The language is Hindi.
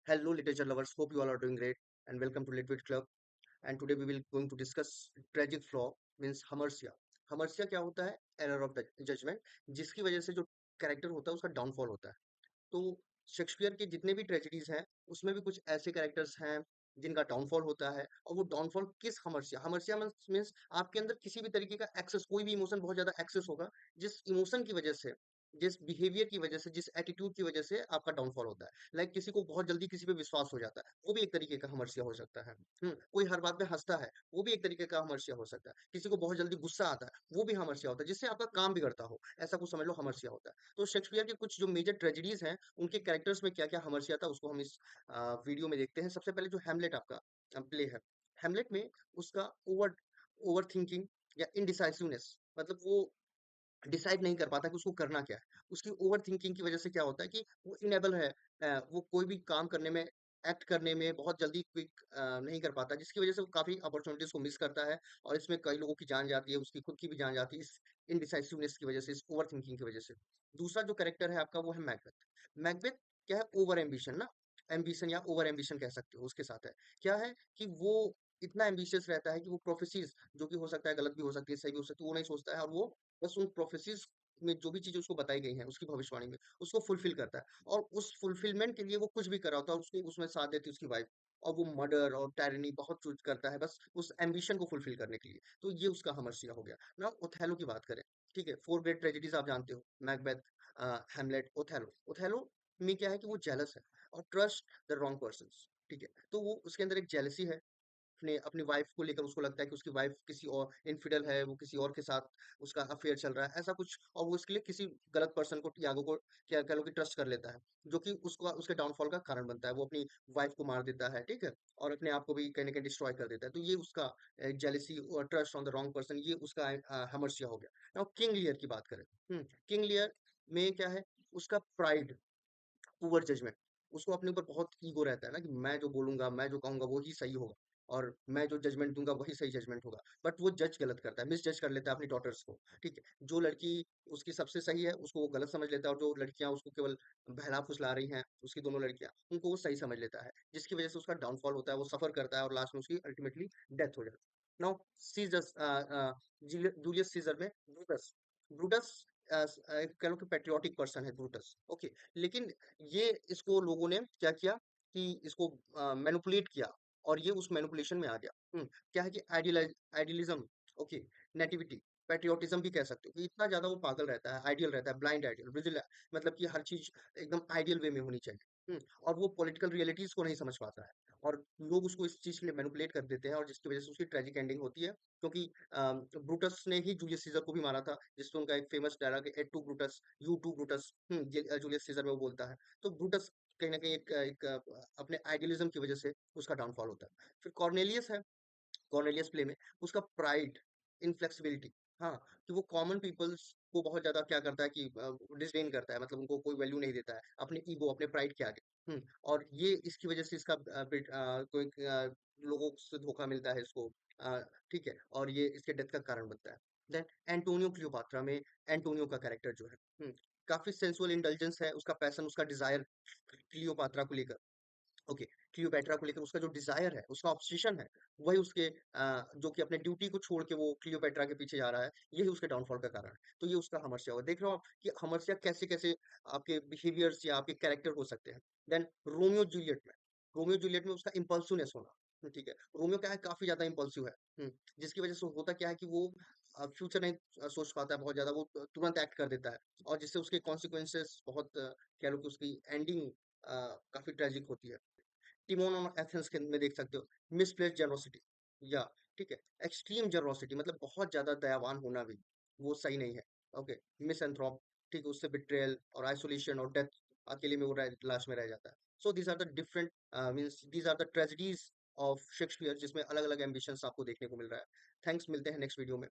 Hello, literature lovers. Hope you all are doing great, and welcome to Litwit Club. And today we will going to discuss tragic flaw means hamartia. hamartia क्या होता है? Error of judgment, जिसकी वजह से जो कैरेक्टर होता है उसका डाउनफॉल होता है. तो शेक्सपियर के जितने भी ट्रेजेडीज हैं उसमें भी कुछ ऐसे कैरेक्टर्स हैं जिनका डाउनफॉल होता है, और वो डाउनफॉल किस हमर्सिया हमर्सिया मीन्स आपके अंदर किसी भी तरीके का एक्सेस, कोई भी इमोशन बहुत ज्यादा एक्सेस होगा, जिस इमोशन की वजह से, जिस बिहेवियर की वजह से, जिस एटीट्यूड की वजह से आपका डाउनफॉल होता है. लाइक किसी को बहुत जल्दी किसी पे विश्वास हो जाता है, वो भी एक तरीके का हमर्सिया हो सकता है. कोई हर बात पे हंसता है, वो भी एक तरीके का हमर्सिया हो सकता है. किसी को बहुत जल्दी गुस्सा आता है, वो भी हमर्सिया होता है, जिससे आपका काम बिगड़ता हो, ऐसा कुछ समझ लो हमर्सिया होता है. तो शेक्सपियर के कुछ जो मेजर ट्रेजेडीज हैं, उनके कैरेक्टर्स में क्या क्या हमर्सिया था उसको हम इस वीडियो में देखते हैं. सबसे पहले जो हेमलेट आपका प्ले है, हेमलेट में उसका ओवर थिंकिंग या इनडिसाइसिवनेस, मतलब वो डिसाइड नहीं कर पाता कि उसको करना क्या है. उसकी ओवर थिंकिंग की वजह से क्या होता है कि वो इनेबल है, वो कोई भी काम करने में, एक्ट करने में बहुत जल्दी क्विक नहीं कर पाता, जिसकी वजह से वो काफी अपॉर्चुनिटीज को मिस करता है. और इसमें कई लोगों की जान जाती है, उसकी खुद की भी जान जाती है, इस इनडिसाइसिवनेस की वजह से, इस ओवर थिंकिंग की वजह से. दूसरा जो कैरेक्टर है आपका वो है मैकबेथ. मैकबेथ क्या है? ओवर एम्बिशन ना, एम्बिशन या ओवर एम्बिशन कह सकते हो. उसके साथ है क्या है कि वो इतना एम्बिशियस रहता है कि वो प्रोफेसीज, जो कि हो सकता है गलत भी हो सकती है, सही भी हो सकती है, वो नहीं सोचता है, और वो बस उन प्रोफेसीज में जो भी चीजें उसको बताई गई हैं उसकी भविष्यवाणी में, उसको फुलफिल करता है. और उस फुलफिलमेंट के लिए वो कुछ भी कर रहा होता है, उसके उसमें साथ देती है उसकी वाइफ, और वो मर्डर और टायरनी बहुत चूज करता है बस उस एम्बिशन को फुलफिल करने के लिए. तो ये उसका हमर्सिया हो गया ना. ओथेलो की बात करें, ठीक है, फोर ग्रेट ट्रेजेडीज आप जानते हो, मैकबेथ, हेमलेट, ओथेलो. ओथेलो में क्या है कि वो जेलस है और ट्रस्ट द रॉन्ग पर्सन. ठीक है, तो वो उसके अंदर एक जेलसी है अपने अपनी वाइफ को लेकर. उसको लगता है कि उसकी वाइफ किसी और इनफिडल है, वो किसी और के साथ उसका अफेयर चल रहा है, ऐसा कुछ, और वो इसके लिए किसी गलत पर्सन को, यागो को, क्या कह लो कि ट्रस्ट कर लेता है, जो कि उसको उसके डाउनफॉल का कारण बनता है. वो अपनी वाइफ को मार देता है, ठीक है, और अपने आप को भी कहीं ना कहीं डिस्ट्रॉय कर देता है. तो ये उसका जेलिसी और trust on the wrong person, ये उसका हमर्सिया हो गया. नाउ किंग लियर की बात करें, किंग लियर में क्या है? उसका प्राइड, पुअर जजमेंट. उसको अपने ऊपर बहुत ईगो रहता है ना, कि मैं जो बोलूंगा, मैं जो कहूंगा वो ही सही होगा, और मैं जो जजमेंट दूंगा वही सही जजमेंट होगा. बट वो जज गलत करता है, मिस जज कर लेता है अपनी डॉटर्स को. ठीक है, जो लड़की उसकी सबसे सही है उसको वो गलत समझ लेता है, और जो लड़कियां उसको केवल बहला फुसला रही हैं, उसकी दोनों लड़कियां, उनको वो सही समझ लेता है, जिसकी वजह से उसका डाउनफॉल होता है, वो सफर करता है, और लास्ट में उसकी अल्टीमेटली डेथ हो जाती है. नाउ सीजर्स, जूलियस सीजर में ब्रूटस. ब्रूटस कह लो कि पेट्रियोटिक पर्सन है ब्रूटस, ओके. लेकिन ये इसको लोगों ने क्या किया कि इसको मैनिपुलेट किया, और ये उस मैनिपुलेशन में आ गया. क्या है कि आइडियलिज्म, ओके, नेटिविटी, पैट्रियोटिज्म भी कह सकते हो, कि इतना ज्यादा वो पागल रहता है, आइडियल रहता है, ब्लाइंड आइडियल, विजिल, मतलब कि हर चीज एकदम आइडियल वे में होनी चाहिए. और वो पॉलिटिकल रियलिटीज को नहीं समझ पाता है, और लोग उसको इस चीज के लिए मैनिपुलेट कर देते हैं, और जिसकी वजह से उसकी ट्रेजिक एंडिंग होती है. क्योंकि ब्रूटस ने ही जूलियस सीजर को भी मारा था, जिससे उनका एक फेमस डायलॉग है, et tu Brutus, you too Brutus. Julius Caesar में वो बोलता है. तो ब्रूटस कहीं ना कहीं अपने आइडियलिज्म की वजह से उसका डाउनफॉल होता है. फिर कॉर्नेलियस है. कॉर्नेलियस प्ले में उसका प्राइड, इनफ्लेक्सिबिलिटी, हाँ, कि वो कॉमन पीपल्स को बहुत ज्यादा क्या करता है कि डिसडेन करता है, मतलब उनको कोई वैल्यू नहीं देता है अपने ईगो, अपने प्राइड के आगे. और ये इसकी वजह से इसका कोई लोगों से धोखा मिलता है इसको, ठीक है, और ये इसके डेथ का कारण बनता है. देन एंटोनियो क्लियोपात्रा में, एंटोनियो का कैरेक्टर जो है, काफी सेंसुअल इंटेलिजेंस है, उसका पैशन, उसका डिजायर क्लियोपात्रा को लेकर, ओके, क्लियोपेट्रा को लेकर उसका जो डिजायर है, उसका ऑब्सेशन है, वही उसके जो कि अपने ड्यूटी को छोड़ के वो क्लियोपेट्रा के पीछे जा रहा है, यही उसके डाउनफॉल का कारण है. तो ये उसका हमर्सिया हुआ. देख रहे हो आप कि हमर्सिया कैसे कैसे आपके बिहेवियर्स या आपके कैरेक्टर हो सकते हैं. देन रोमियो जूलियट में उसका इम्पल्सिवनेस होना, ठीक है. रोमियो क्या है? काफी ज्यादा इम्पल्सिव है. जिसकी वजह से होता क्या है कि वो फ्यूचर नहीं सोच पाता है बहुत ज्यादा, वो तुरंत एक्ट कर देता है, और जिससे उसके कॉन्सिक्वेंसेस बहुत कह लो कि उसकी एंडिंग काफी ट्रेजिक होती है. टिमोन और एथेंस के में देख सकते हो, मिसप्लेस्ड जेनरोसिटी, या ठीक है, एक्सट्रीम जेनरोसिटी, मतलब बहुत ज्यादा दयावान होना भी वो सही नहीं है, ओके. मिसएंथ्रोप, ठीक है, उससे बिट्रेयल और आइसोलेशन और डेथ, अकेले में वो लास्ट में रह जाता है. So these are the different means these are the tragedies of Shakespeare, जिसमें अलग अलग एम्बिशंस आपको देखने को मिल रहा है. थैंक्स, मिलते हैं नेक्स्ट वीडियो में.